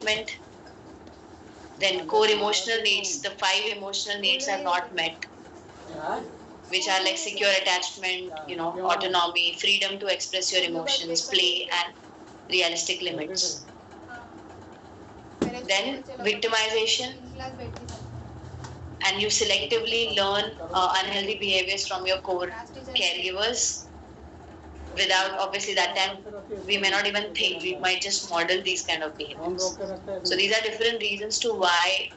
attachment. Then core emotional needs, the 5 emotional needs are not met, which are like secure attachment, autonomy, freedom to express your emotions, play, and realistic limits. Then victimization, and you selectively learn unhealthy behaviors from your core caregivers. Without, obviously, that time we may not even think, we might just model these kind of behaviors. So these are different reasons to why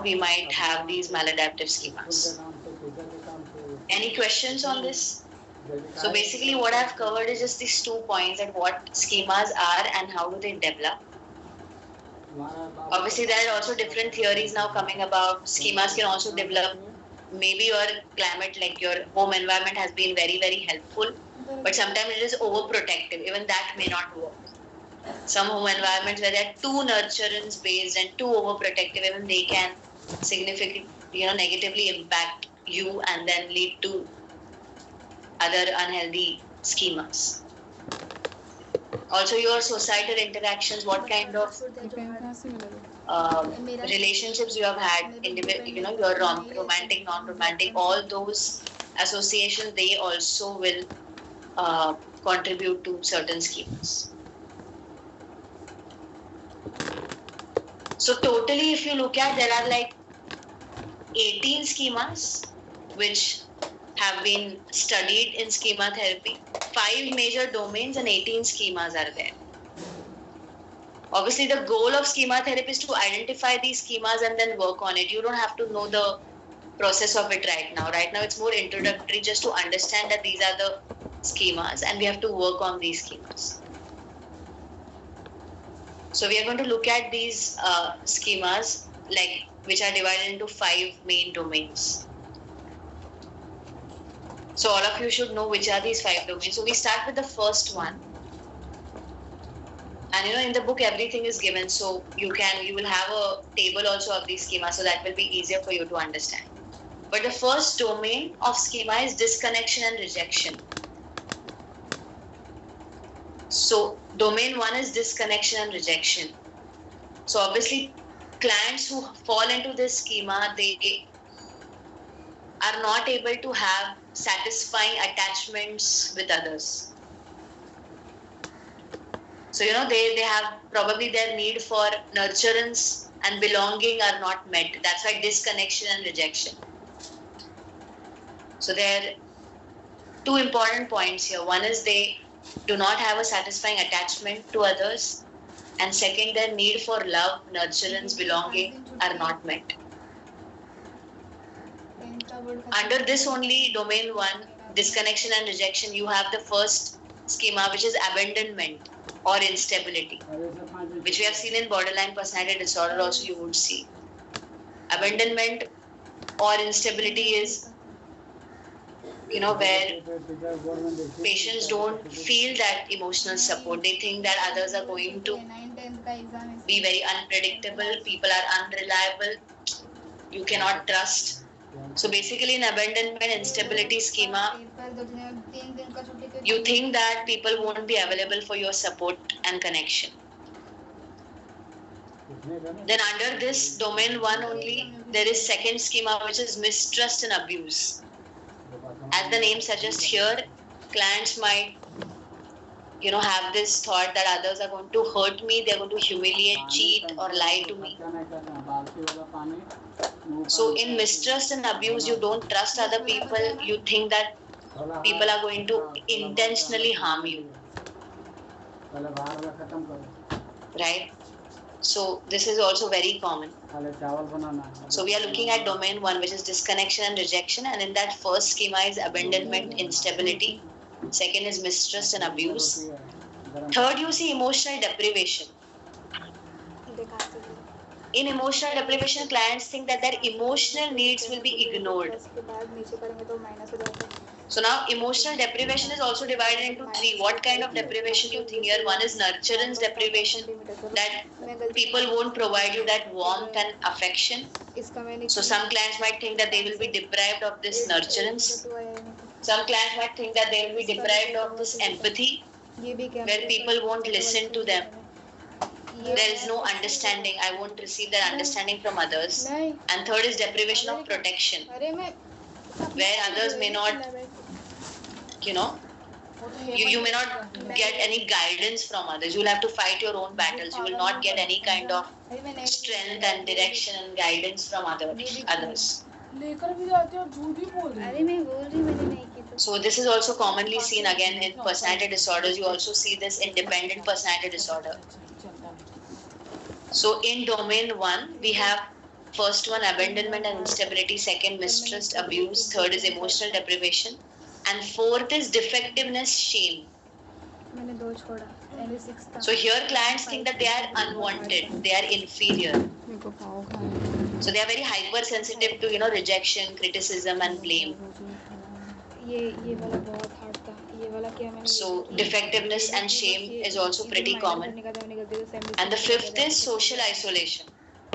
we might have these maladaptive schemas. Any questions on this? So basically what I've covered is just these 2 points, that what schemas are and how do they develop. Obviously there are also different theories now coming about. Schemas can also develop. Maybe your climate, like your home environment, has been very, very helpful, but sometimes it is overprotective. Even that may not work. Some home environments where they are too nurturance based and too overprotective, even they can significantly, negatively impact you and then lead to other unhealthy schemas. Also, your societal interactions, what kind of relationships you have had, your romantic, non-romantic, all those associations, they also will contribute to certain schemas. So totally, if you look at, there are like 18 schemas which have been studied in schema therapy. 5 major domains and 18 schemas are there. Obviously, the goal of schema therapy is to identify these schemas and then work on it. You don't have to know the process of it right now. Right now, it's more introductory, just to understand that these are the schemas and we have to work on these schemas. So we are going to look at these schemas, which are divided into 5 main domains. So all of you should know which are these 5 domains. So we start with the first one. And in the book everything is given, so you will have a table also of these schemas, so that will be easier for you to understand. But the first domain of schema is disconnection and rejection. So domain 1 is disconnection and rejection. So obviously clients who fall into this schema, they are not able to have satisfying attachments with others. So they have probably their need for nurturance and belonging are not met. That's why disconnection and rejection. So there are 2 important points here. One is they do not have a satisfying attachment to others, and second, their need for love, nurturance, belonging are not met. Under this only domain 1, disconnection and rejection, you have the first schema, which is abandonment or instability, which we have seen in borderline personality disorder also. You would see abandonment or instability is where patients don't feel that emotional support. They think that others are going to be very unpredictable, people are unreliable, you cannot trust. So basically in abandonment instability schema, you think that people won't be available for your support and connection. Then under this domain 1 only, there is second schema, which is mistrust and abuse. As the name suggests here, clients might have this thought that others are going to hurt me, they're going to humiliate, cheat or lie to me. So in mistrust and abuse, you don't trust other people, you think that people are going to intentionally harm you. Right? So this is also very common. So we are looking at domain 1, which is disconnection and rejection, and in that first schema is abandonment, instability. Second is mistrust and abuse. Third, you see emotional deprivation. In emotional deprivation, clients think that their emotional needs will be ignored. So now emotional deprivation is also divided into 3. What kind of deprivation you think here? One is nurturance deprivation, that people won't provide you that warmth and affection. So some clients might think that they will be deprived of this nurturance. Some clients might think that they will be deprived of this empathy, where people won't listen to them. there is no understanding. I won't receive that understanding from others. And third is deprivation of protection, where others may not, you know, you may not get any guidance from others. You will have to fight your own battles. You will not get any kind of strength and direction and guidance from others. So this is also commonly seen again in personality disorders. You also see this in dependent personality disorder. So in domain 1, we have first one, abandonment and instability, second, mistrust, abuse, third is emotional deprivation, and fourth is defectiveness, shame. So here clients think that they are unwanted, they are inferior. So they are very hypersensitive to, rejection, criticism and blame. So defectiveness and shame is also pretty common. And the fifth is social isolation,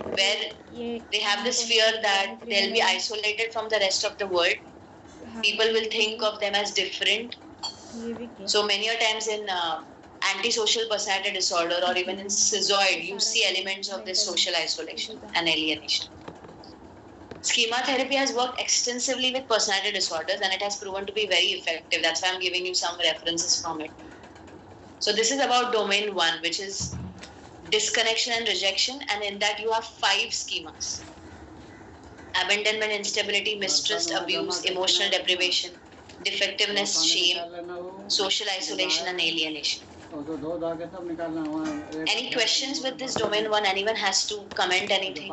where they have this fear that they'll be isolated from the rest of the world. People will think of them as different. So many a times in antisocial personality disorder or even in schizoid, you see elements of this social isolation and alienation. Schema therapy has worked extensively with personality disorders and it has proven to be very effective. That's why I'm giving you some references from it. So this is about domain 1, which is disconnection and rejection, and in that you have 5 schemas: abandonment, instability, mistrust, abuse, emotional deprivation, defectiveness, shame, social isolation and alienation. Any questions with this domain 1? Anyone has to comment anything?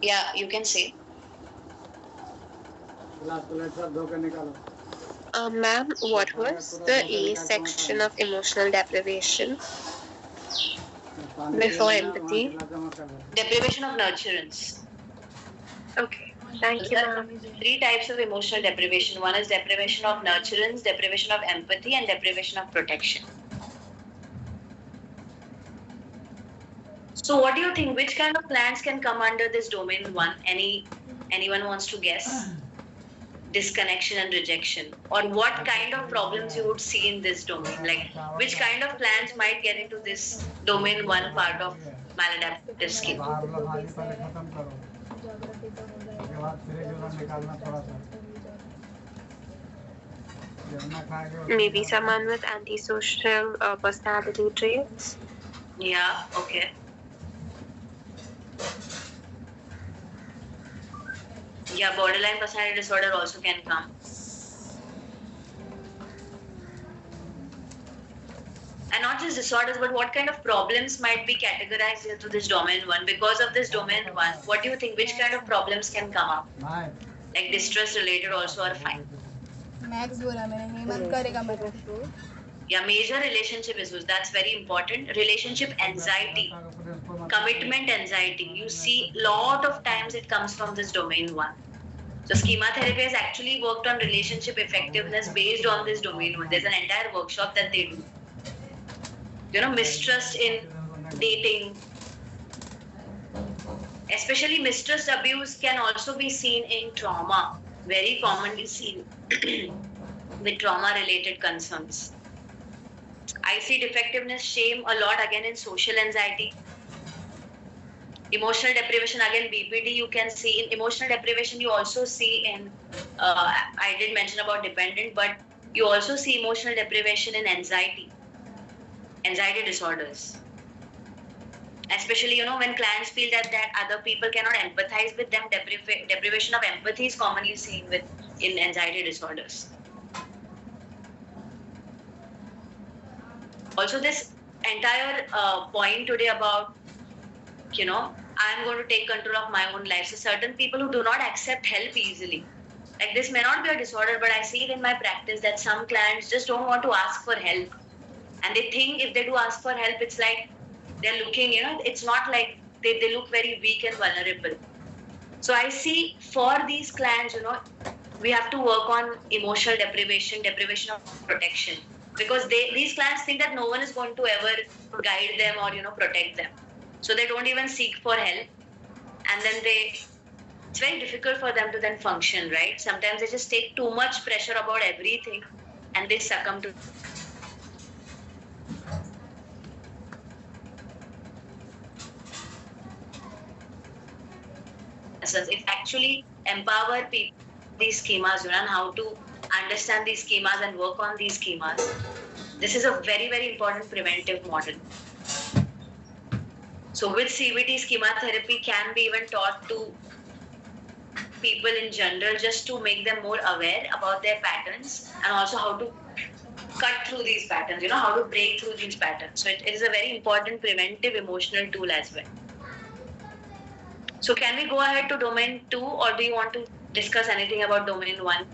Yeah, you can say. Ma'am, what was the A section of emotional deprivation before empathy? Deprivation of nurturance. Okay, thank you, ma'am. 3 types of emotional deprivation. One is deprivation of nurturance, deprivation of empathy, and deprivation of protection. So what do you think? Which kind of plants can come under this domain 1? Anyone wants to guess? Disconnection and rejection, or what kind of problems you would see in this domain, like which kind of plants might get into this domain 1 part of maladaptive schema? Maybe someone with antisocial personality traits. Yeah, okay. Yeah, borderline personality disorder also can come. And not just disorders, but what kind of problems might be categorized into this domain 1? Because of this domain 1, what do you think? Which kind of problems can come up? Like distress related also are fine. Yeah, major relationship issues. That's very important. Relationship anxiety, commitment anxiety. You see, lot of times it comes from this domain 1. So schema therapy has actually worked on relationship effectiveness based on this domain 1. There's an entire workshop that they do. Mistrust in dating, especially mistrust abuse can also be seen in trauma, very commonly seen with trauma related concerns. I see defectiveness, shame a lot again in social anxiety. Emotional deprivation, again BPD you can see. In emotional deprivation you also see in, I did mention about dependent, but you also see emotional deprivation in anxiety disorders. Especially, when clients feel that other people cannot empathize with them, deprivation of empathy is commonly seen in anxiety disorders. Also, this entire point today about, I'm going to take control of my own life. So certain people who do not accept help easily. Like this may not be a disorder, but I see it in my practice that some clients just don't want to ask for help. And they think if they do ask for help, it's like they're looking, it's not like they look very weak and vulnerable. So I see for these clients, we have to work on emotional deprivation of protection. Because these clients think that no one is going to ever guide them or, protect them. So they don't even seek for help. And then it's very difficult for them to then function, right? Sometimes they just take too much pressure about everything. and they succumb to. It's actually empower people these schemas, and how to understand these schemas and work on these schemas. This is a very, very important preventive model. So with CBT, schema therapy can be even taught to people in general, just to make them more aware about their patterns and also how to cut through these patterns, how to break through these patterns. So it is a very important preventive emotional tool as well. So can we go ahead to domain 2, or do you want to discuss anything about domain 1?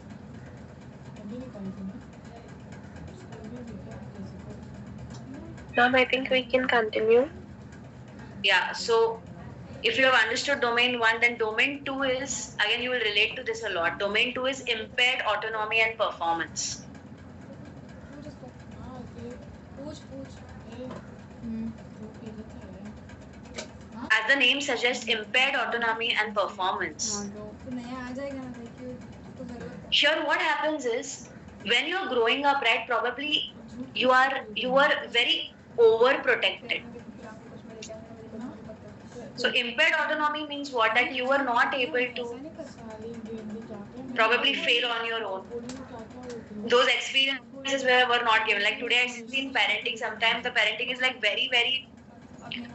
Ma'am, I think we can continue. Yeah, so if you have understood domain 1, then domain 2 is, again, you will relate to this a lot. Domain 2 is impaired autonomy and performance. As the name suggests, impaired autonomy and performance. Here what happens is, when you're growing up, right, probably you are very overprotected. So impaired autonomy means what? That you are not able to probably fail on your own. Those experiences were not given. Like today I've seen parenting, sometimes the parenting is like very, very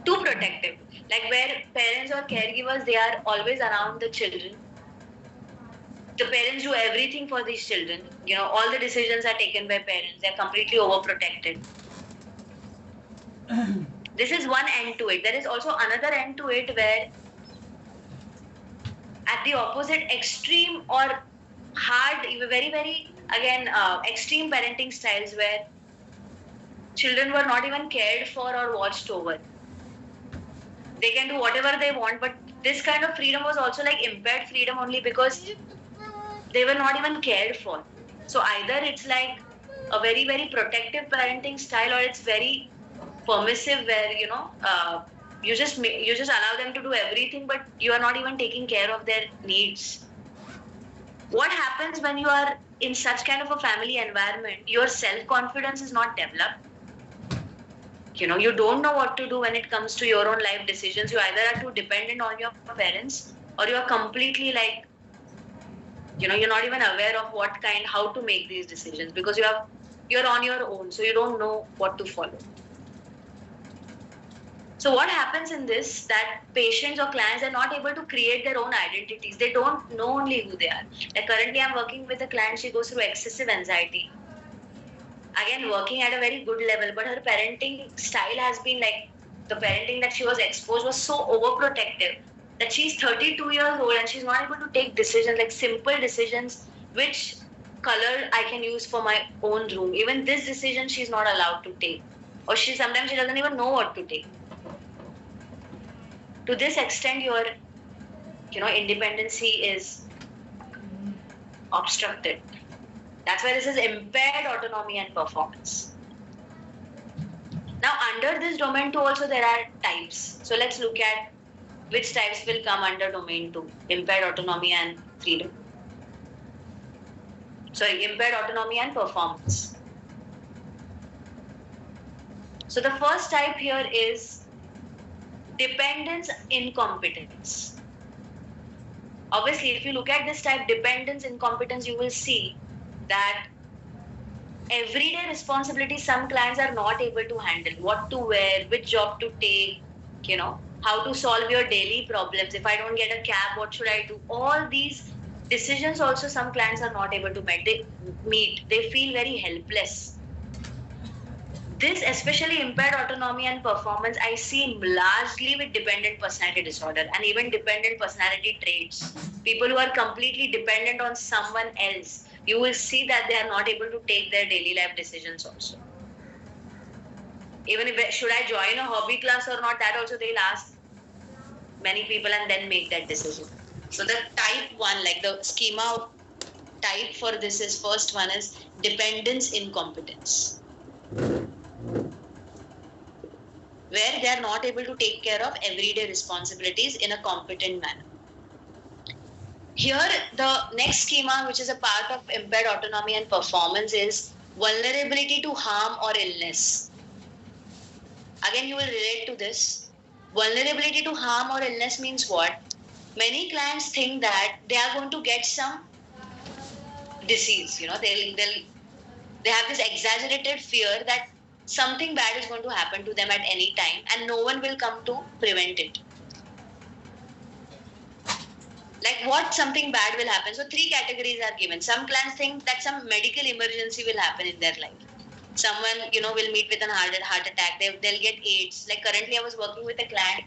too protective. Like where parents or caregivers, they are always around the children. The parents do everything for these children. All the decisions are taken by parents. They're completely overprotected. This is one end to it. There is also another end to it where at the opposite extreme or hard, very, very, again, extreme parenting styles where children were not even cared for or watched over. They can do whatever they want, but this kind of freedom was also like impaired freedom only because they were not even cared for. So either it's like a very, very protective parenting style, or it's very permissive where you just allow them to do everything, but you are not even taking care of their needs. What happens when you are in such kind of a family environment? Your self-confidence is not developed. You don't know what to do when it comes to your own life decisions. You either are too dependent on your parents, or you are completely like, you're not even aware of how to make these decisions, because you're on your own, so you don't know what to follow. So what happens in this, that patients or clients are not able to create their own identities. They don't know only who they are. Like currently I'm working with a client, she goes through excessive anxiety. Again, working at a very good level, but her parenting style has been like, the parenting that she was exposed was so overprotective that she's 32 years old and she's not able to take decisions, like simple decisions, which color I can use for my own room. Even this decision she's not allowed to take. Or sometimes she doesn't even know what to take. To this extent, your independency is obstructed. That's why this is impaired autonomy and performance. Now under this domain 2 also there are types. So let's look at which types will come under domain 2, impaired autonomy and freedom. Sorry, impaired autonomy and performance. So the first type here is dependence incompetence. Obviously, if you look at this type, dependence incompetence, you will see that everyday responsibilities some clients are not able to handle. What to wear, which job to take, how to solve your daily problems. If I don't get a cab, what should I do? All these decisions also some clients are not able to meet. They feel very helpless. This, especially impaired autonomy and performance, I see largely with dependent personality disorder and even dependent personality traits. People who are completely dependent on someone else, you will see that they are not able to take their daily life decisions also. Even if, should I join a hobby class or not, that also they'll ask many people and then make that decision. So the type 1, like the schema type for this is, first one is dependence incompetence, where they are not able to take care of everyday responsibilities in a competent manner. Here, the next schema, which is a part of impaired autonomy and performance, is vulnerability to harm or illness. Again, you will relate to this. Vulnerability to harm or illness means what? Many clients think that they are going to get some disease. They have this exaggerated fear that something bad is going to happen to them at any time, and no one will come to prevent it. Like what something bad will happen. So 3 categories are given. Some clients think that some medical emergency will happen in their life. Someone will meet with an heart attack. They'll get AIDS. Like currently, I was working with a client.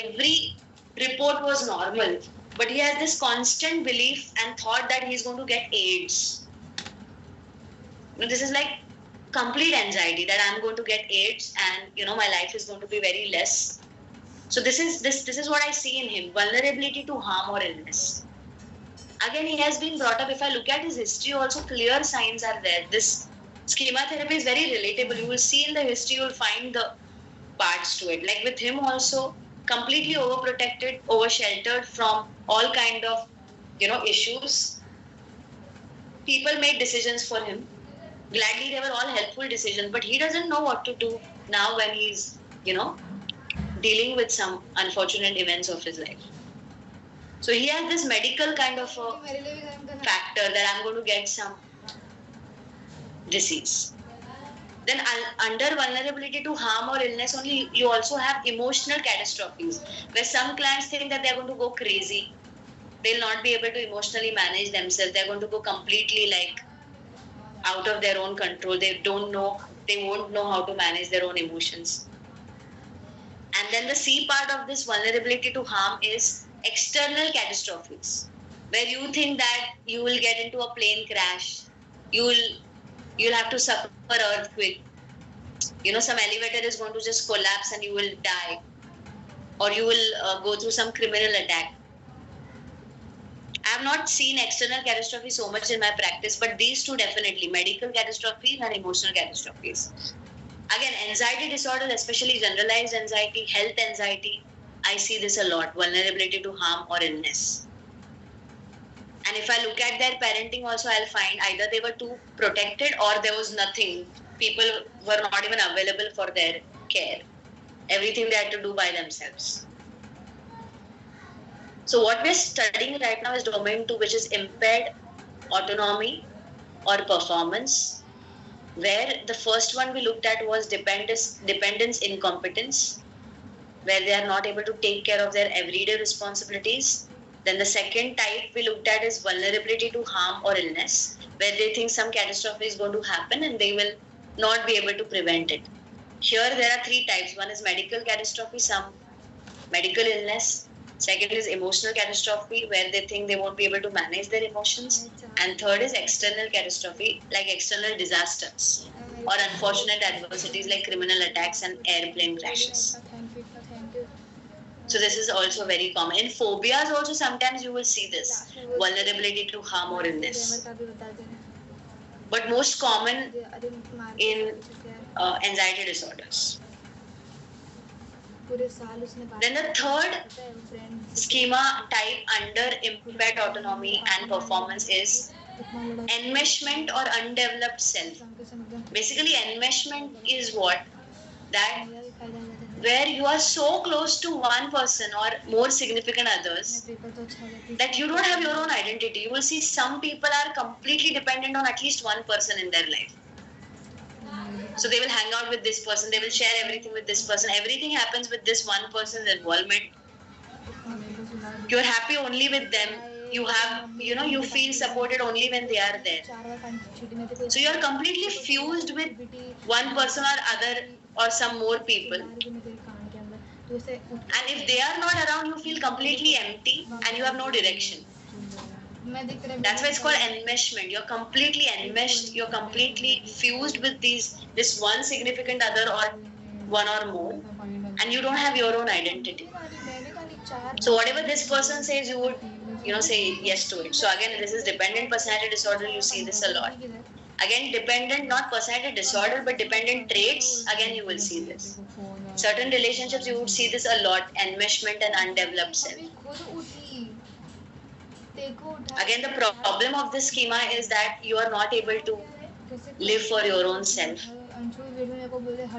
Every report was normal, but he has this constant belief and thought that he's going to get AIDS. This is like complete anxiety that I'm going to get AIDS and my life is going to be very less. So this is what I see in him: vulnerability to harm or illness. Again, he has been brought up. If I look at his history, also clear signs are there. This schema therapy is very relatable. You will see in the history, you will find the parts to it. Like with him also, completely overprotected, over-sheltered from all kind of issues. People made decisions for him. Gladly, they were all helpful decisions, but he doesn't know what to do now when he's dealing with some unfortunate events of his life. So he has this medical kind of a factor that I'm going to get some disease. Then under vulnerability to harm or illness only, you also have emotional catastrophes, where some clients think that they're going to go crazy. They'll not be able to emotionally manage themselves. They're going to go completely like out of their own control. They won't know how to manage their own emotions. And then the C part of this vulnerability to harm is external catastrophes, where you think that you will get into a plane crash, you'll have to suffer earthquake, some elevator is going to just collapse and you will die, or you will go through some criminal attack. I have not seen external catastrophe so much in my practice, but these two definitely: medical catastrophes and emotional catastrophes. Again, anxiety disorders, especially generalized anxiety, health anxiety, I see this a lot: vulnerability to harm or illness. And if I look at their parenting also, I'll find either they were too protected or there was nothing. People were not even available for their care. Everything they had to do by themselves. So what we're studying right now is domain 2, which is impaired autonomy or performance, where the first one we looked at was dependence incompetence, where they are not able to take care of their everyday responsibilities. Then the second type we looked at is vulnerability to harm or illness, where they think some catastrophe is going to happen and they will not be able to prevent it. Here there are 3 types. One is medical catastrophe, some medical illness. Second is emotional catastrophe, where they think they won't be able to manage their emotions. And third is external catastrophe, like external disasters or unfortunate adversities like criminal attacks and airplane crashes. So this is also very common. In phobias also sometimes you will see this: vulnerability to harm or illness. But most common in anxiety disorders. Then the third schema type under impaired autonomy and performance is enmeshment or undeveloped self. Basically, enmeshment is what? That where you are so close to one person or more significant others that you don't have your own identity. You will see some people are completely dependent on at least one person in their life. So they will hang out with this person, they will share everything with this person, everything happens with this one person's involvement. You're happy only with them. You feel supported only when they are there. So you're completely fused with one person or other or some more people. And if they are not around, you feel completely empty and you have no direction. That's why it's called enmeshment. You're completely enmeshed, you're completely fused with this one significant other or one or more, and you don't have your own identity. So whatever this person says, you would say yes to it. So again, this is dependent personality disorder. You see this a lot. Again, dependent, not personality disorder, but dependent traits. Again, you will see this. Certain relationships, you would see this a lot: enmeshment and undeveloped self. Again, the problem of this schema is that you are not able to live for your own self.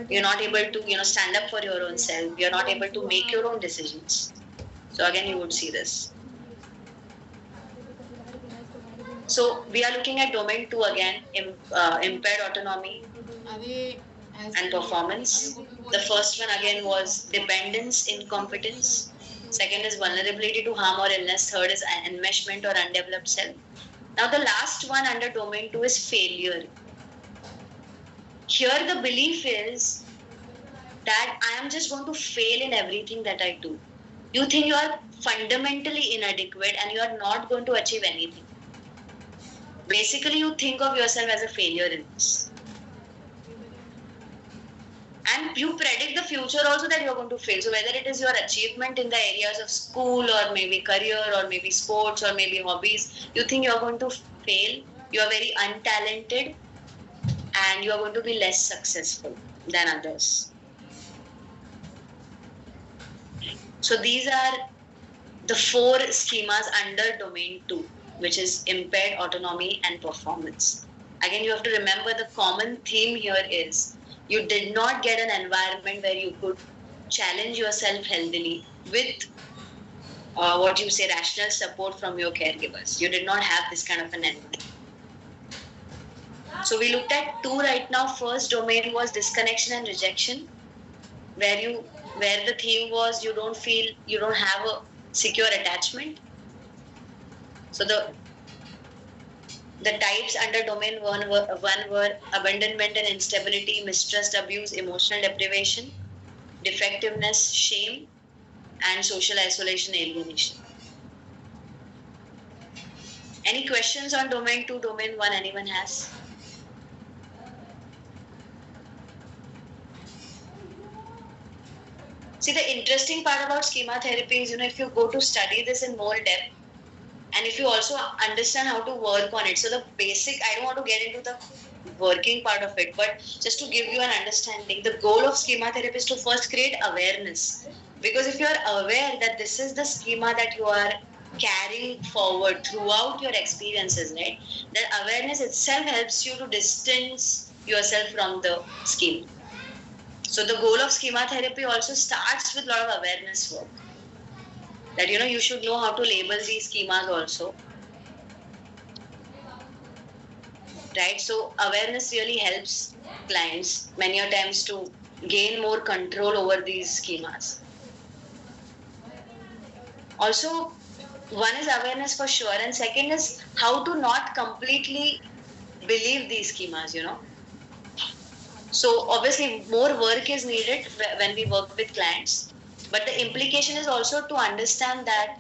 You're not able to, stand up for your own self. You're not able to make your own decisions. So again, you would see this. So we are looking at domain 2 again, impaired autonomy and performance. The first one again was dependence, incompetence. Second is vulnerability to harm or illness. Third is enmeshment or undeveloped self. Now the last one under domain 2 is failure. Here the belief is that I am just going to fail in everything that I do. You think you are fundamentally inadequate and you are not going to achieve anything. Basically, you think of yourself as a failure in this. And you predict the future also that you're going to fail. So whether it is your achievement in the areas of school or maybe career or maybe sports or maybe hobbies, you think you're going to fail. You are very untalented and you are going to be less successful than others. So these are the 4 schemas under domain 2, which is impaired autonomy and performance. Again, you have to remember the common theme here is you did not get an environment where you could challenge yourself healthily with rational support from your caregivers. You did not have this kind of an environment. So we looked at 2 right now. First domain was disconnection and rejection, where the theme was you don't have a secure attachment. So the types under domain 1 were abandonment and instability, mistrust, abuse, emotional deprivation, defectiveness, shame, and social isolation, alienation. Any questions on domain 2, domain 1 anyone has? See, the interesting part about schema therapy is, if you go to study this in more depth, and if you also understand how to work on it. So the basic, I don't want to get into the working part of it, but just to give you an understanding, the goal of schema therapy is to first create awareness. Because if you are aware that this is the schema that you are carrying forward throughout your experiences, right, that awareness itself helps you to distance yourself from the schema. So the goal of schema therapy also starts with a lot of awareness work. That you should know how to label these schemas also. Right? So awareness really helps clients many a times to gain more control over these schemas. Also, one is awareness for sure, and second is how to not completely believe these schemas, So obviously more work is needed when we work with clients, but the implication is also to understand that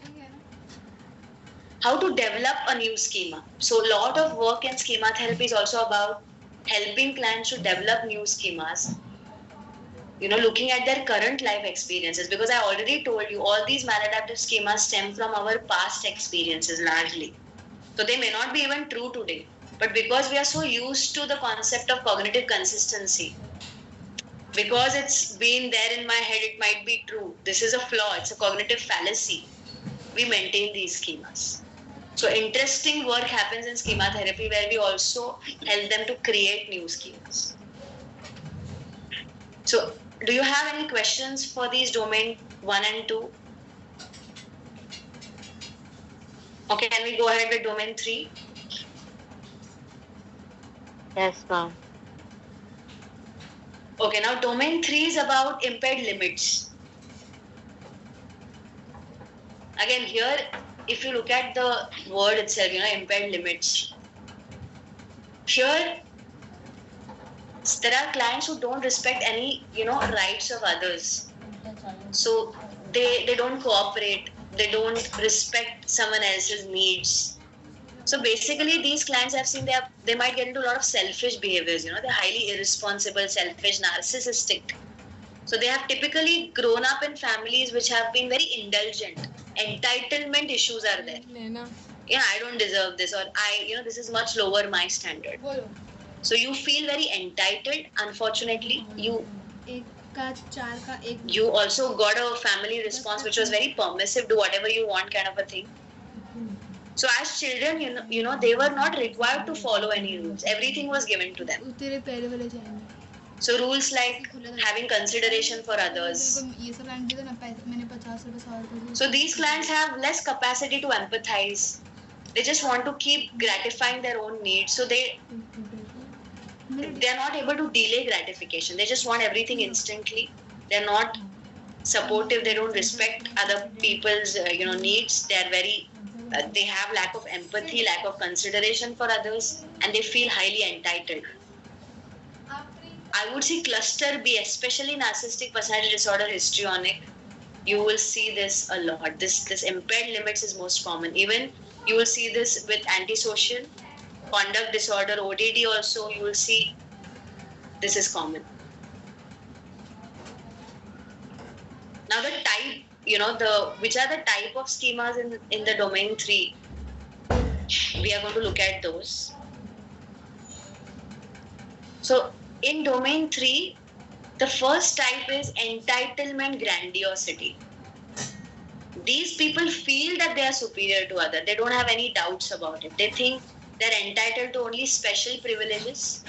how to develop a new schema. So a lot of work in schema therapy is also about helping clients to develop new schemas, looking at their current life experiences, because I already told you all these maladaptive schemas stem from our past experiences largely. So they may not be even true today, but because we are so used to the concept of cognitive consistency, because it's been there in my head, it might be true. This is a flaw, it's a cognitive fallacy. We maintain these schemas. So interesting work happens in schema therapy where we also help them to create new schemas. So do you have any questions for these domain 1 and 2? Okay, can we go ahead with domain 3? Yes, ma'am. Okay, now domain 3 is about impaired limits. Again, here, if you look at the word itself, impaired limits. Here, there are clients who don't respect any, rights of others. So they don't cooperate. They don't respect someone else's needs. So basically, these clients I've seen, they might get into a lot of selfish behaviors. They're highly irresponsible, selfish, narcissistic. So they have typically grown up in families which have been very indulgent. Entitlement issues are there. I don't deserve this, or this is much lower my standard. So you feel very entitled. Unfortunately, you also got a family response which was very permissive, do whatever you want kind of a thing. So as children, they were not required to follow any rules. Everything was given to them. So rules like having consideration for others. So these clients have less capacity to empathize. They just want to keep gratifying their own needs. So they are not able to delay gratification. They just want everything instantly. They're not supportive. They don't respect other people's needs. They are very they have lack of empathy, lack of consideration for others, and they feel highly entitled. I would see cluster B, especially narcissistic personality disorder histrionic. You will see this a lot. This impaired limits is most common. Even you will see this with antisocial conduct disorder, ODD also. You will see this is common. Now the type, which are the type of schemas in the domain 3. We are going to look at those. So in domain 3, the first type is entitlement grandiosity. These people feel that they are superior to others. They don't have any doubts about it. They think they're entitled to only special privileges,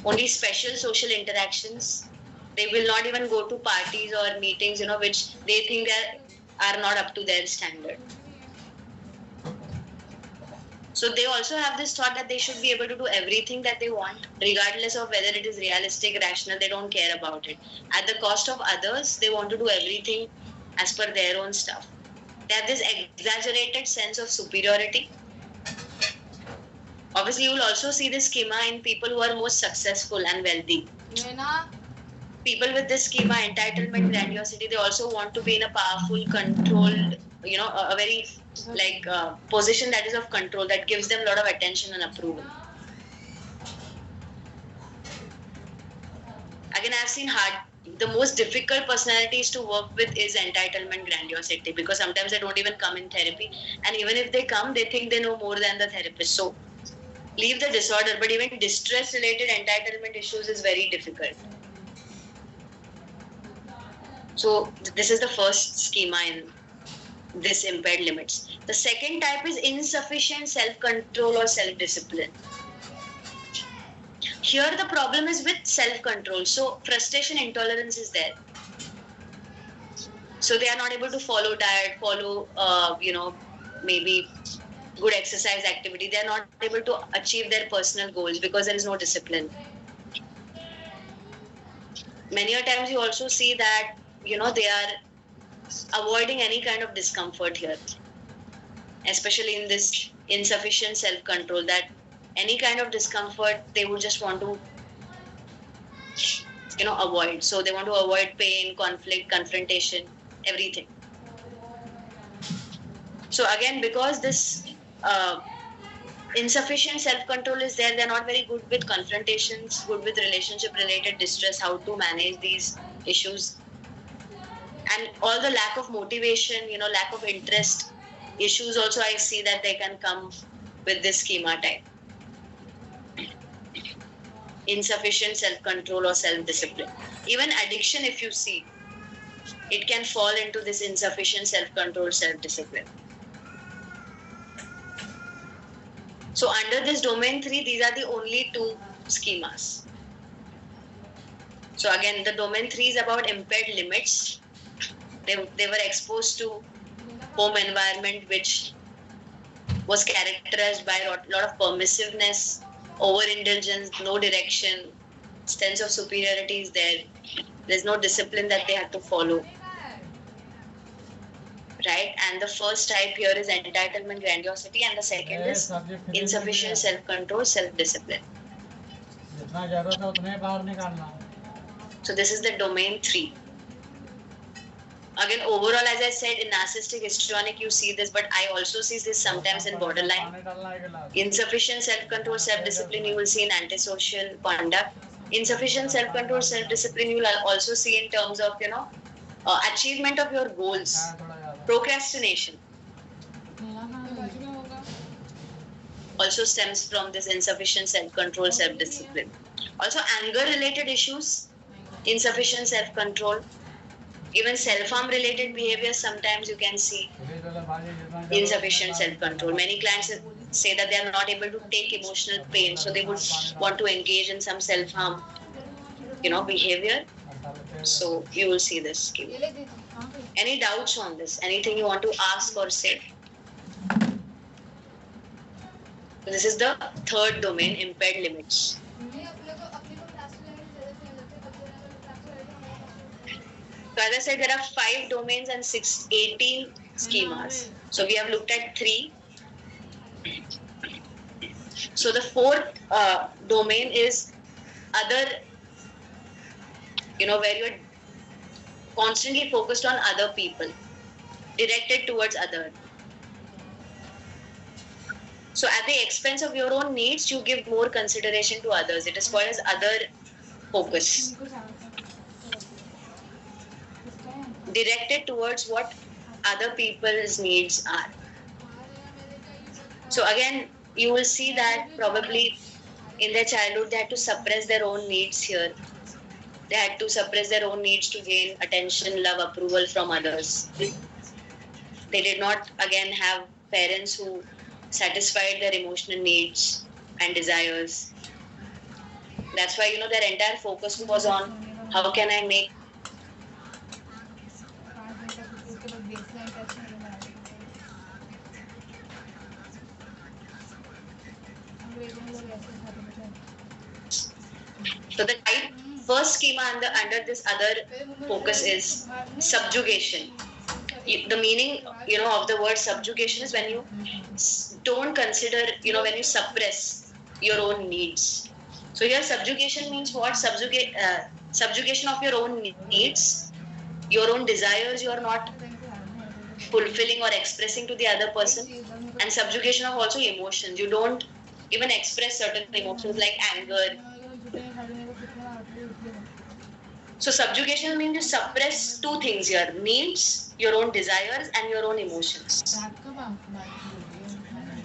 only special social interactions. They will not even go to parties or meetings, which they think are not up to their standard. So they also have this thought that they should be able to do everything that they want, regardless of whether it is realistic, rational. They don't care about it. At the cost of others, they want to do everything as per their own stuff. They have this exaggerated sense of superiority. Obviously, you will also see this schema in people who are most successful and wealthy. People with this schema, entitlement, grandiosity, they also want to be in a powerful, controlled, a very position that is of control, that gives them a lot of attention and approval. Again, I've seen the most difficult personalities to work with is entitlement grandiosity, because sometimes they don't even come in therapy, and even if they come, they think they know more than the therapist. So leave the disorder, but even distress related entitlement issues is very difficult. So this is the first schema in this impaired limits. The second type is insufficient self-control or self-discipline. Here the problem is with self-control. So frustration intolerance is there. So they are not able to follow diet, follow maybe good exercise activity. They are not able to achieve their personal goals because there is no discipline. Many a times you also see that they are avoiding any kind of discomfort here, especially in this insufficient self-control, that any kind of discomfort they would just want to avoid. So they want to avoid pain, conflict, confrontation, everything. So again, because this insufficient self-control is there, they're not very good with confrontations, good with relationship related distress, how to manage these issues, and all the lack of motivation, lack of interest issues also I see that they can come with this schema type. Insufficient self-control or self-discipline. Even addiction, if you see, it can fall into this insufficient self-control, self-discipline. So under this domain 3, these are the only 2 schemas. So again, the domain 3 is about impaired limits. They were exposed to home environment which was characterized by a lot of permissiveness, overindulgence, no direction, sense of superiority is there. There's no discipline that they have to follow. Right? And the first type here is entitlement grandiosity, and the second is insufficient self-control, self-discipline. So this is the domain 3. Again, overall, as I said, in narcissistic histrionic, you see this, but I also see this sometimes in borderline. Insufficient self-control, self-discipline, you will see in antisocial conduct. Insufficient self-control, self-discipline, you will also see in terms of, achievement of your goals. Procrastination also stems from this insufficient self-control, self-discipline. Also, anger-related issues, insufficient self-control. Even self-harm related behaviors, sometimes you can see insufficient self-control. Many clients say that they are not able to take emotional pain, so they would want to engage in some self-harm, behavior. So you will see this schema. Any doubts on this? Anything you want to ask or say? This is the third domain, impaired limits. So as I said, there are 5 domains and 18 schemas. So we have looked at 3. So the fourth domain is other, where you're constantly focused on other people, directed towards other. So at the expense of your own needs, you give more consideration to others. It is called as other focus. Directed towards what other people's needs are. So again, you will see that probably in their childhood they had to suppress their own needs here. They had to suppress their own needs to gain attention, love, approval from others. They did not again have parents who satisfied their emotional needs and desires. That's why their entire focus was on how can I make so the first schema under this other focus is subjugation. The meaning of the word subjugation is when you don't consider, when you suppress your own needs. So here subjugation means what? Subjugation of your own needs, your own desires you are not fulfilling or expressing to the other person, and subjugation of also emotions. You don't even express certain emotions like anger. So subjugation means you suppress 2 things here: needs, your own desires, and your own emotions.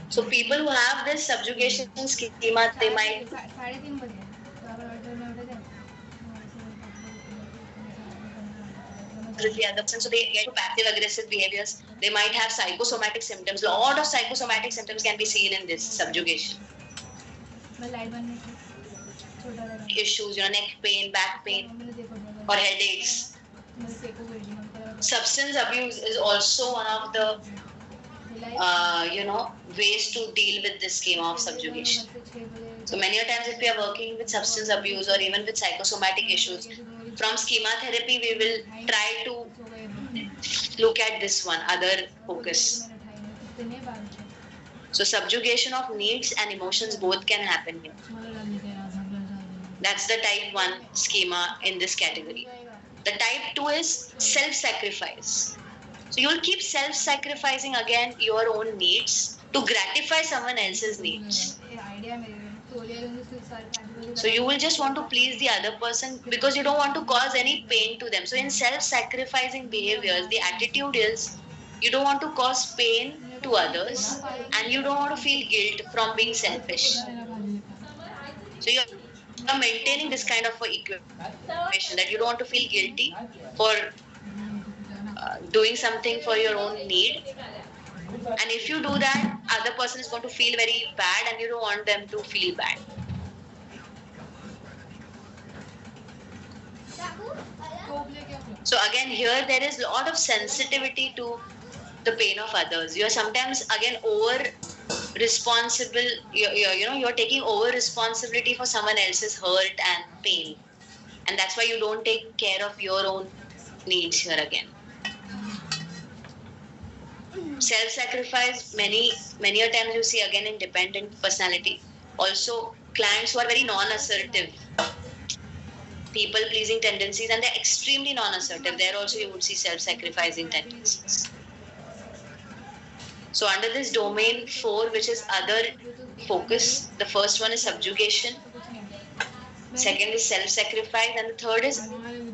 So people who have this subjugation schema, they might the other person, so they get to passive aggressive behaviors. They might have psychosomatic symptoms. A lot of psychosomatic symptoms can be seen in this subjugation. Issues, neck pain, back pain, or headaches. Substance abuse is also one of the ways to deal with this schema of subjugation. So many a times if we are working with substance abuse or even with psychosomatic issues, from schema therapy we will try to look at this one, other focus. So subjugation of needs and emotions both can happen here. That's the type 1 schema in this category. The type 2 is self-sacrifice. So you will keep self-sacrificing again your own needs to gratify someone else's needs. So you will just want to please the other person because you don't want to cause any pain to them. So in self-sacrificing behaviors, the attitude is you don't want to cause pain to others and you don't want to feel guilt from being selfish. So you are maintaining this kind of equation that you don't want to feel guilty for doing something for your own need, and if you do that, other person is going to feel very bad and you don't want them to feel bad. So again here there is a lot of sensitivity to the pain of others. You are sometimes again over responsible, you're taking over responsibility for someone else's hurt and pain, and that's why you don't take care of your own needs here again. Self-sacrifice, many a times you see again in dependent personality. Also clients who are very non-assertive, people-pleasing tendencies, and they're extremely non-assertive. There also you would see self-sacrificing tendencies. So under this domain 4, which is other focus, the first one is subjugation, second is self-sacrifice, and the third is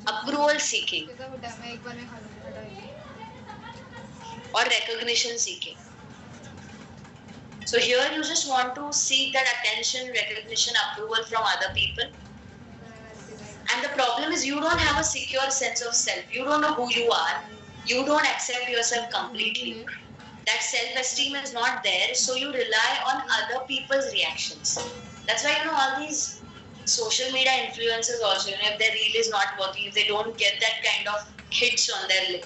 approval seeking or recognition seeking. So here you just want to seek that attention, recognition, approval from other people. And the problem is you don't have a secure sense of self. You don't know who you are. You don't accept yourself completely. That self-esteem is not there, so you rely on other people's reactions. That's why, all these social media influencers also, if their reel is not working, if they don't get that kind of hits on their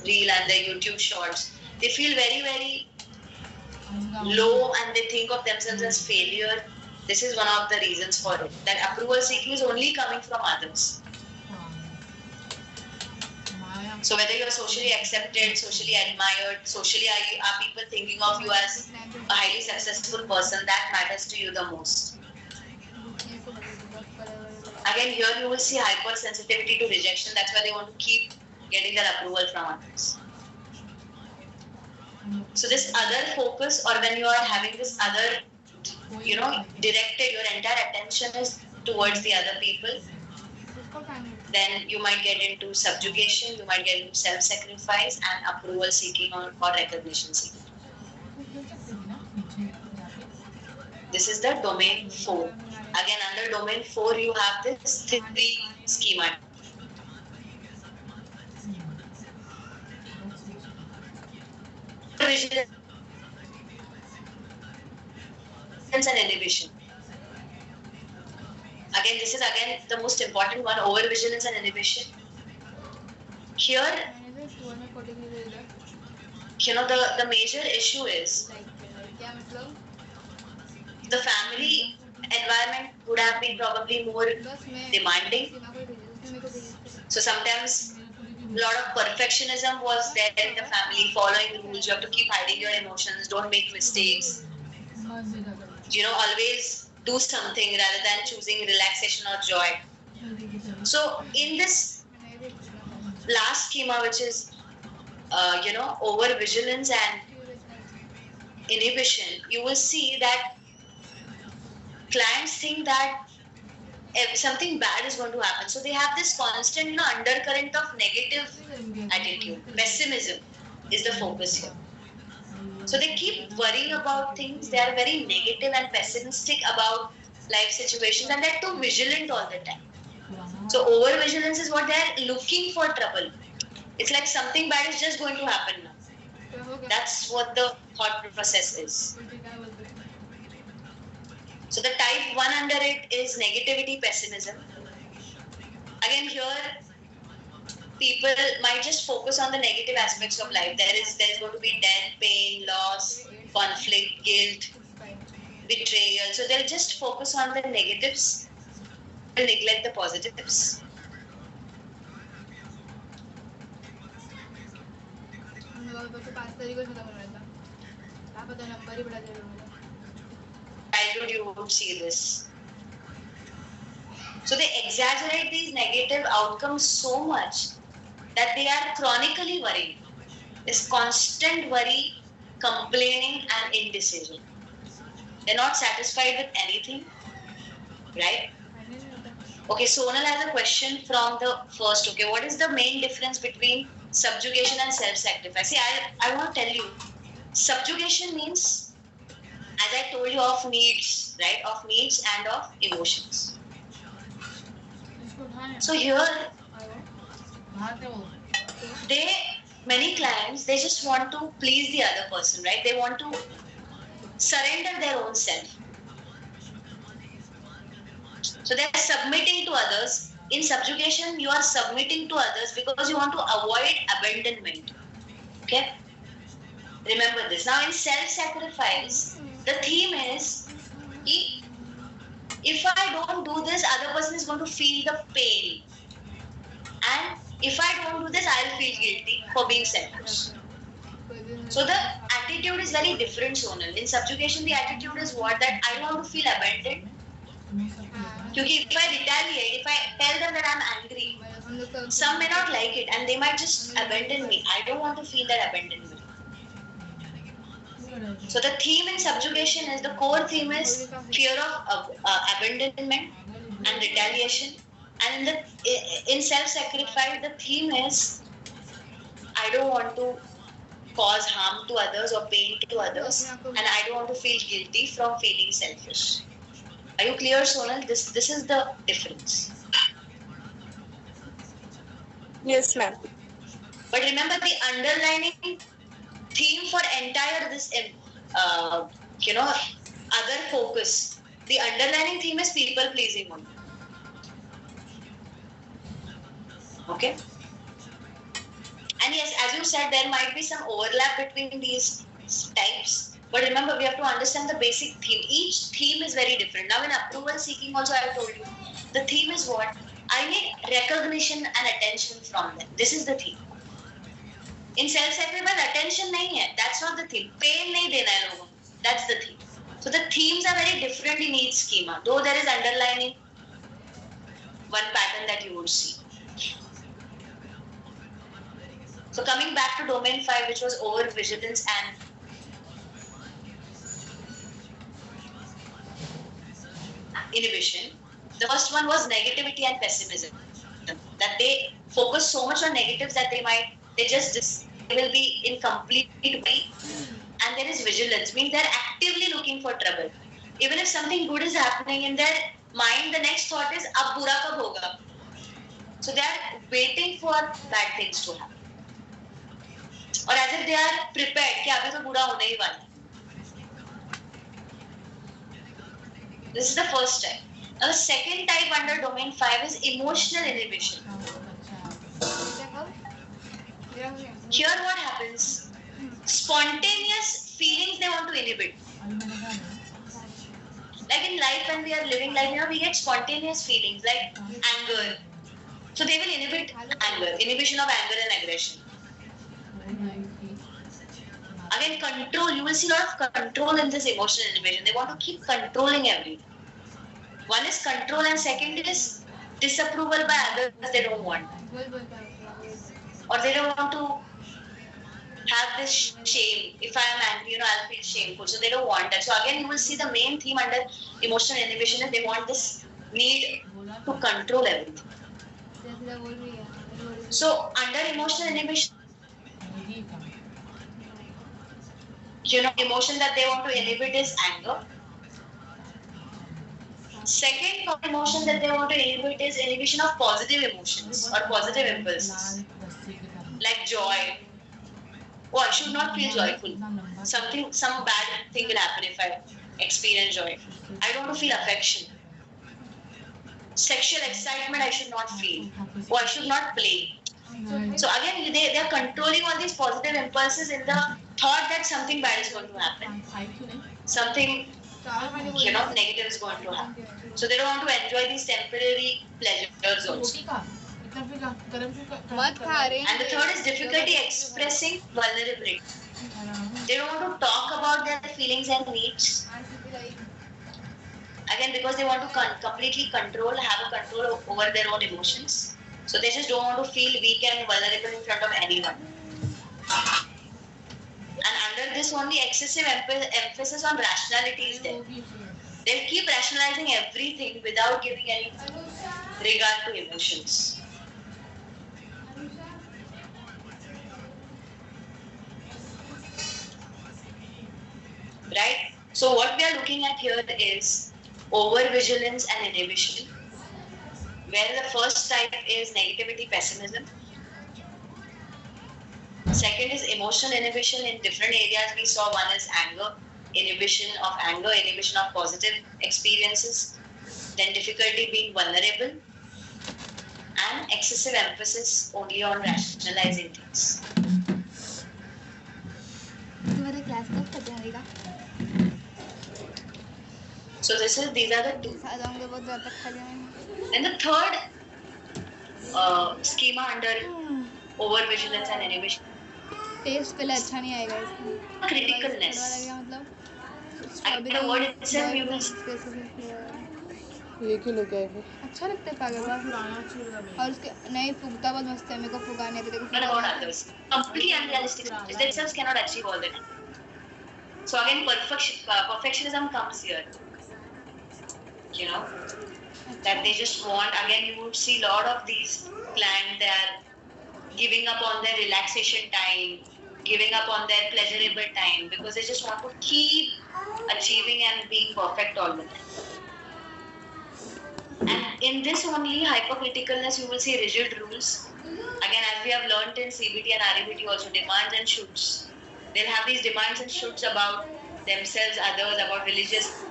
reel and their YouTube shorts, they feel very, very low and they think of themselves as failure. This is one of the reasons for it. That approval seeking is only coming from others. So whether you're socially accepted, socially admired, socially are people thinking of you as a highly successful person, that matters to you the most. Again, here you will see hypersensitivity to rejection. That's why they want to keep getting that approval from others. So this other focus, or when you are having this other, directed, your entire attention is towards the other people, then you might get into subjugation, you might get into self-sacrifice and approval seeking or recognition seeking. This is the domain 4. Again, under domain 4, you have this 3 schema. Vigilance and inhibition. Again, this is the most important one, over vigilance and inhibition. Here, the major issue is the family environment would have been probably more demanding. So sometimes a lot of perfectionism was there in the family, following rules. You have to keep hiding your emotions, don't make mistakes. Always do something rather than choosing relaxation or joy. So in this last schema, which is over vigilance and inhibition, you will see that clients think that if something bad is going to happen, so they have this constant undercurrent of negative attitude. Pessimism is the focus here. So they keep worrying about things. They are very negative and pessimistic about life situations, and they're too vigilant all the time. So over vigilance is what they're looking for trouble. It's like something bad is just going to happen now. That's what the thought process is. So the type 1 under it is negativity, pessimism. Again, here people might just focus on the negative aspects of life. There is going to be death, pain, loss, conflict, guilt, betrayal. So they'll just focus on the negatives and neglect the positives. Childhood, you would see this. So they exaggerate these negative outcomes so much that they are chronically worried. This constant worry, complaining and indecision. They're not satisfied with anything, right? Okay, Sonal has a question from the first. Okay, what is the main difference between subjugation and self-sacrifice? See, I want to tell you, subjugation means, as I told you, of needs, right? Of needs and of emotions. So here, many clients, they just want to please the other person, right? They want to surrender their own self. So they are submitting to others. In subjugation, you are submitting to others because you want to avoid abandonment. Okay? Remember this. Now in self-sacrifice, the theme is, if I don't do this, other person is going to feel the pain. And if I don't do this, I'll feel guilty for being selfish. So the attitude is very different, Sonal. In subjugation, the attitude is what? That I want to feel abandoned. Because if I retaliate, if I tell them that I'm angry, some may not like it and they might just abandon me. I don't want to feel that abandonment. So the theme in subjugation is, the core theme is fear of abandonment and retaliation. And in self-sacrifice, the theme is, I don't want to cause harm to others or pain to others, and I don't want to feel guilty from feeling selfish. Are you clear, Sonal? This is the difference. Yes, ma'am. But remember the underlining theme for entire this, other focus. The underlining theme is people pleasing only. Okay. And yes, as you said, there might be some overlap between these types. But remember, we have to understand the basic theme. Each theme is very different. Now, in approval seeking, also, I told you, the theme is what? I need recognition and attention from them. This is the theme. In self-sacrifice, attention nahi hai. That's not the theme. Pain nahi dena hai logon. That's the theme. So the themes are very different in each schema. Though there is underlining one pattern that you would see. So coming back to domain 5, which was over vigilance and inhibition. The first one was negativity and pessimism. That they focus so much on negatives that they will be in complete way. And there is vigilance, means they're actively looking for trouble. Even if something good is happening in their mind, the next thought is ab bura kab hoga. So they are waiting for bad things to happen. Or as if they are prepared कि अभी तो बुरा होने ही वाला है. This is the first type. Now the second type under domain 5 is emotional inhibition. Here what happens? Spontaneous feelings they want to inhibit. Like in life when we are living life, we get spontaneous feelings like anger. So they will inhibit anger, inhibition of anger and aggression. Again, control. You will see a lot of control in this emotional inhibition. They want to keep controlling everything. One is control and second is disapproval by others they don't want. Or they don't want to have this shame. If I am angry, I'll feel shameful. So they don't want that. So again, you will see the main theme under emotional inhibition is they want this need to control everything. So under emotional inhibition, emotion that they want to inhibit is anger. Second emotion that they want to inhibit is inhibition of positive emotions or positive impulses. Like joy. Oh, I should not feel joyful. Some bad thing will happen if I experience joy. I don't want to feel affection. Sexual excitement I should not feel. Oh, I should not play. So again, they are controlling all these positive impulses in the thought that something bad is going to happen. Something, negative is going to happen. So they don't want to enjoy these temporary pleasures also. And the third is difficulty expressing vulnerability. They don't want to talk about their feelings and needs. Again, because they want to completely have a control over their own emotions. So they just don't want to feel weak and vulnerable in front of anyone. And under this only excessive emphasis on rationality is there. They'll keep rationalizing everything without giving any regard to emotions. Right? So what we are looking at here is over-vigilance and inhibition, where the first type is negativity, pessimism. Second is emotional inhibition in different areas. We saw one is anger, inhibition of positive experiences, then difficulty being vulnerable, and excessive emphasis only on rationalizing things. So these are the two. And the third schema under over-vigilance and inhibition. Test पहले अच्छा नहीं आएगा इसका Criticalness. मतलब word itself you will ये क्यों लेके आए फिर अच्छा लगता है कागज और उसके नहीं फूकता बहुत मस्त है मेरे को फुकाने पे देखो about others. Completely unrealistic. They themselves cannot achieve all that. So again, perfectionism comes here. That they just want. Again, you would see a lot of these clients. They are giving up on their relaxation time, giving up on their pleasurable time because they just want to keep achieving and being perfect all the time. And in this only hypercriticalness, you will see rigid rules. Again, as we have learned in CBT and REBT also, demands and shoulds. They'll have these demands and shoulds about themselves, others, about religious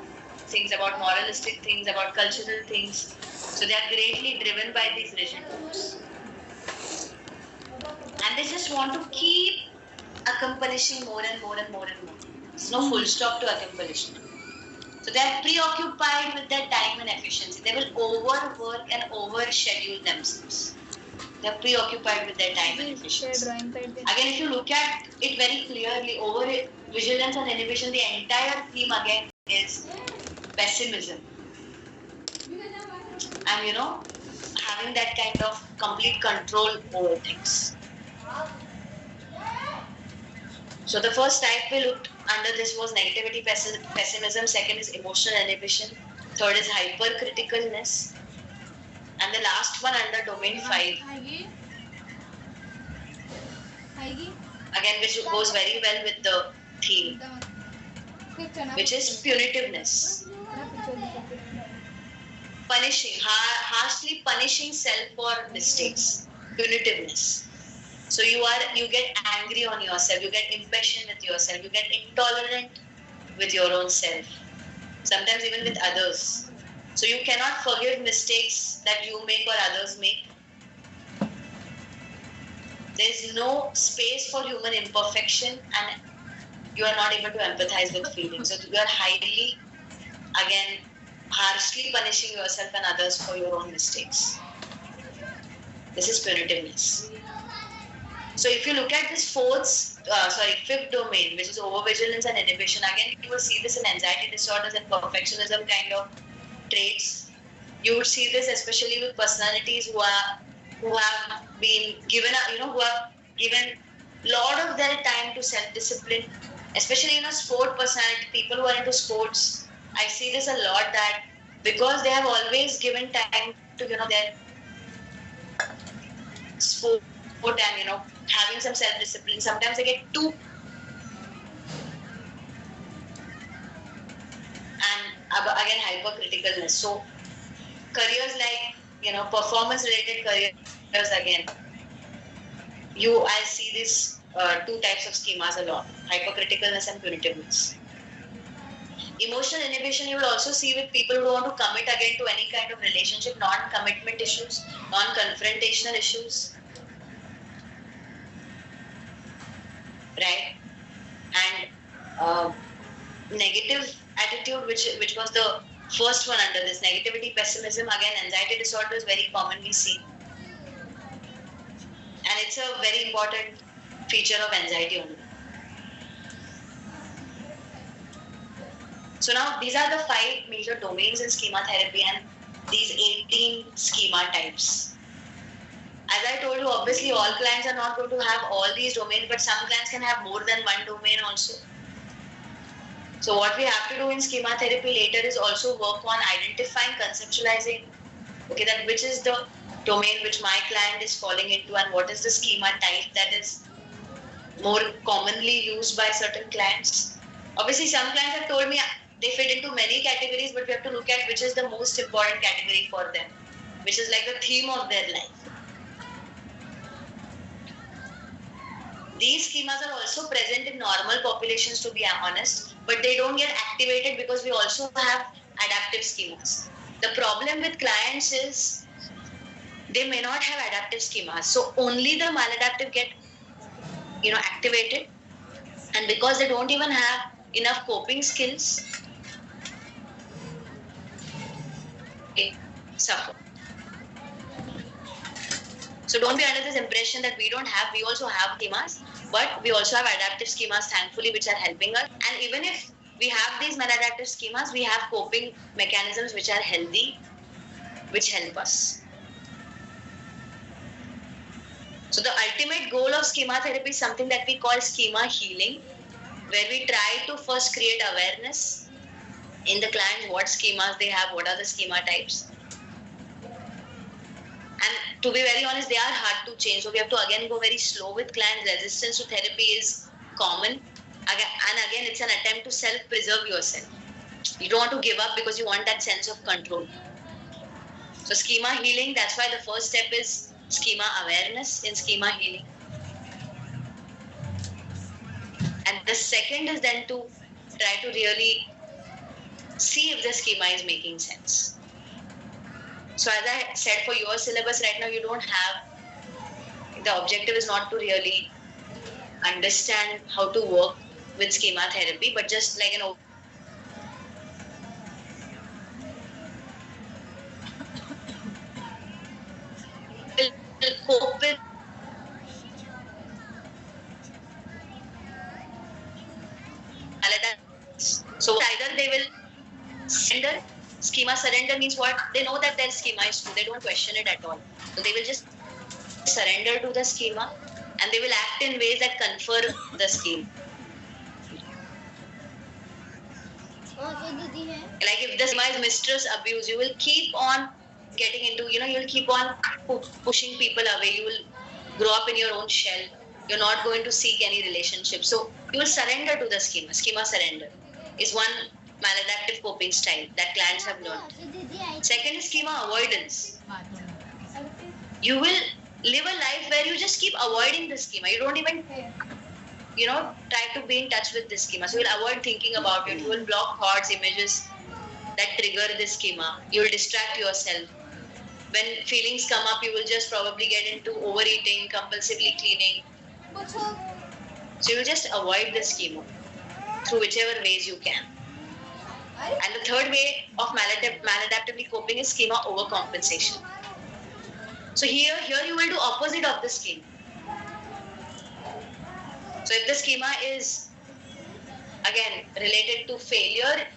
things, about moralistic things, about cultural things. So they are greatly driven by these rigid rules. And they just want to keep accomplishing more and more and more and more. There's no full stop to accomplishment. So they are preoccupied with their time and efficiency. They will overwork and overschedule themselves. They are preoccupied with their time and efficiency. Again, if you look at it very clearly, over vigilance and inhibition, the entire theme again is pessimism. And having that kind of complete control over things. So the first type we looked under this was negativity, pessimism. Second is emotional inhibition. Third is hypercriticalness. And the last one under domain 5. Again, which goes very well with the theme, which is punitiveness. Punishing, harshly punishing self for mistakes. Punitiveness. So you get angry on yourself, you get impatient with yourself, you get intolerant with your own self. Sometimes even with others. So you cannot forgive mistakes that you make or others make. There is no space for human imperfection, and you are not able to empathize with feelings. So you are highly, again, harshly punishing yourself and others for your own mistakes. This is punitiveness. So if you look at this fifth domain, which is overvigilance and inhibition, again you will see this in anxiety disorders and perfectionism kind of traits. You would see this especially with personalities who have been given who have given lot of their time to self-discipline, especially sport personality, people who are into sports. I see this a lot, that because they have always given time to their sport and having some self-discipline, sometimes they get too, and again hypercriticalness. So careers like performance-related careers, again I see these two types of schemas a lot: hypercriticalness and punitiveness. Emotional inhibition you will also see with people who want to commit again to any kind of relationship, non-commitment issues, non-confrontational issues. Right? And negative attitude, which was the first one under this, negativity, pessimism, again anxiety disorder is very commonly seen, and it's a very important feature of anxiety only. So now these are the 5 major domains in schema therapy and these 18 schema types. As I told you, obviously all clients are not going to have all these domains, but some clients can have more than one domain also. So what we have to do in schema therapy later is also work on identifying, conceptualizing, that which is the domain which my client is falling into and what is the schema type that is more commonly used by certain clients. Obviously, some clients have told me they fit into many categories, but we have to look at which is the most important category for them, which is like the theme of their life. These schemas are also present in normal populations, to be honest, but they don't get activated because we also have adaptive schemas. The problem with clients is they may not have adaptive schemas, so only the maladaptive get activated, and because they don't even have enough coping skills, they suffer. So don't be under this impression that we also have schemas, but we also have adaptive schemas, thankfully, which are helping us. And even if we have these maladaptive schemas, we have coping mechanisms which are healthy, which help us. So the ultimate goal of schema therapy is something that we call schema healing, where we try to first create awareness in the clients, what schemas they have, what are the schema types. And to be very honest, they are hard to change. So we have to again go very slow with clients. Resistance to therapy is common. And again, it's an attempt to self-preserve yourself. You don't want to give up because you want that sense of control. So schema healing, that's why the first step is schema awareness in schema healing. And the second is then to try to really see if the schema is making sense. So as I said, for your syllabus right now, you don't have, the objective is not to really understand how to work with schema therapy, but just like an cope with. So either they will surrender. Schema surrender means what? They know that their schema is true. They don't question it at all. So they will just surrender to the schema and they will act in ways that confer the scheme. Like if the schema is mistrust abuse, you will keep on getting into, you'll keep on pushing people away. You will grow up in your own shell. You're not going to seek any relationship. So you will surrender to the schema. Schema surrender is one maladaptive coping style that clients have learned. Second is schema avoidance. You will live a life where you just keep avoiding the schema. You don't even try to be in touch with this schema. So you'll avoid thinking about it. You will block thoughts, images that trigger this schema. You will distract yourself. When feelings come up, you will just probably get into overeating, compulsively cleaning. So you will just avoid the schema through whichever ways you can. And the third way of maladaptively coping is schema overcompensation. So here you will do opposite of the schema. So if the schema is again related to failure,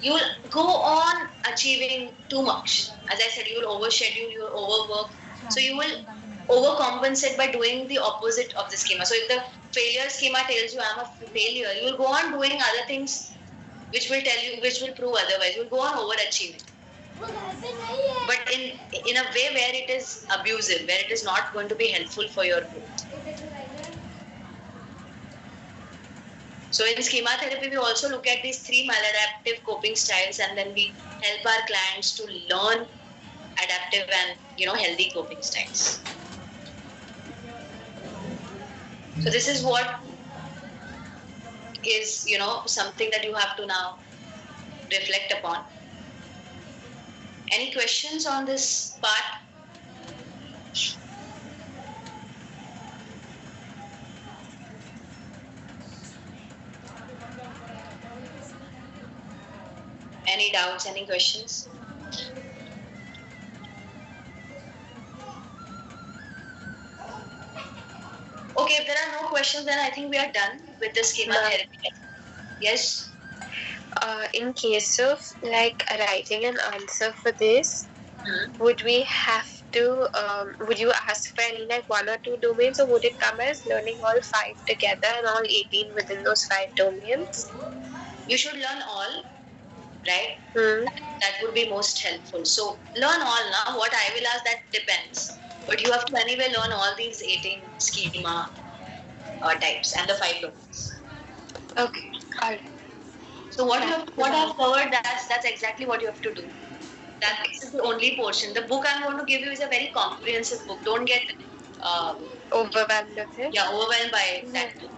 you will go on achieving too much. As I said, you will overschedule, you will overwork. So you will overcompensate by doing the opposite of the schema. So if the failure schema tells you I'm a failure, you will go on doing other things which will prove otherwise. You will go on overachieving. But in a way where it is abusive, where it is not going to be helpful for your growth. So in schema therapy, we also look at these 3 maladaptive coping styles, and then we help our clients to learn adaptive and healthy coping styles. So this is what is something that you have to now reflect upon. Any questions on this part? Any doubts, any questions? Okay, if there are no questions, then I think we are done with the schema therapy. Yes? In case of like writing an answer for this, would we have to, would you ask for any like 1 or 2 domains, or would it come as learning all 5 together and all 18 within those 5 domains? You should learn all, right? That would be most helpful. So learn all now. What I will ask, that depends. But you have to anyway learn all these 18 schema types and the 5 domains. Okay, all right. So what I've covered, that's exactly what you have to do. That is the only portion. The book I'm going to give you is a very comprehensive book. Don't get overwhelmed with it. Yeah, overwhelmed by that book.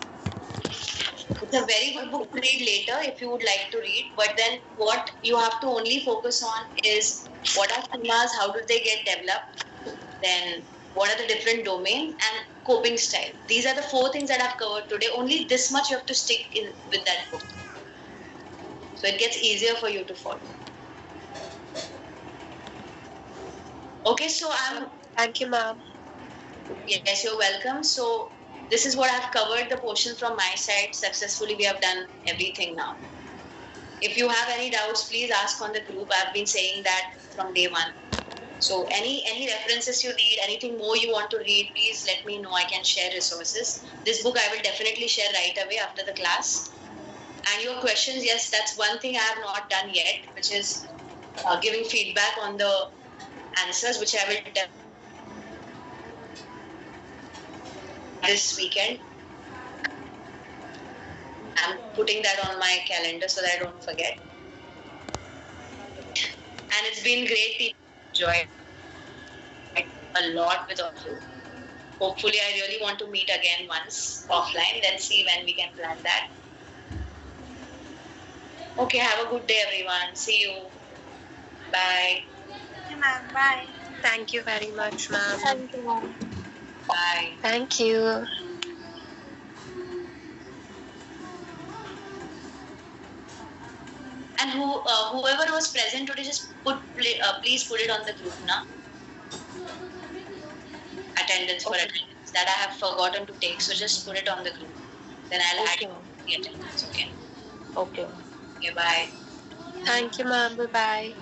It's a very good book to read later if you would like to read. But then what you have to only focus on is what are schemas, how do they get developed, then what are the different domains, and coping style. These are the 4 things that I've covered today. Only this much you have to stick in with that book. So it gets easier for you to follow. Okay, so Thank you, ma'am. Yes, you're welcome. So this is what I've covered the portion from my side. Successfully, we have done everything now. If you have any doubts, please ask on the group. I've been saying that from day one. So any references you need, anything more you want to read, please let me know. I can share resources. This book I will definitely share right away after the class. And your questions, yes, that's one thing I have not done yet, which is giving feedback on the answers, which I will this weekend. I'm putting that on my calendar so that I don't forget. And it's been great teaching enjoyed a lot with all of you. Hopefully, I really want to meet again once offline. Let's see when we can plan that. Okay, have a good day, everyone. See you. Bye. Thank you, ma'am. Bye. Thank you very much, ma'am. Thank you, ma'am. Bye. Thank you. And whoever was present today, just please put it on the group now. Attendance for attendance that I have forgotten to take. So just put it on the group. Then I'll add Okay, you ma'am. the attendance. Okay. Okay. Okay. Bye. Thank you, ma'am. Bye-bye.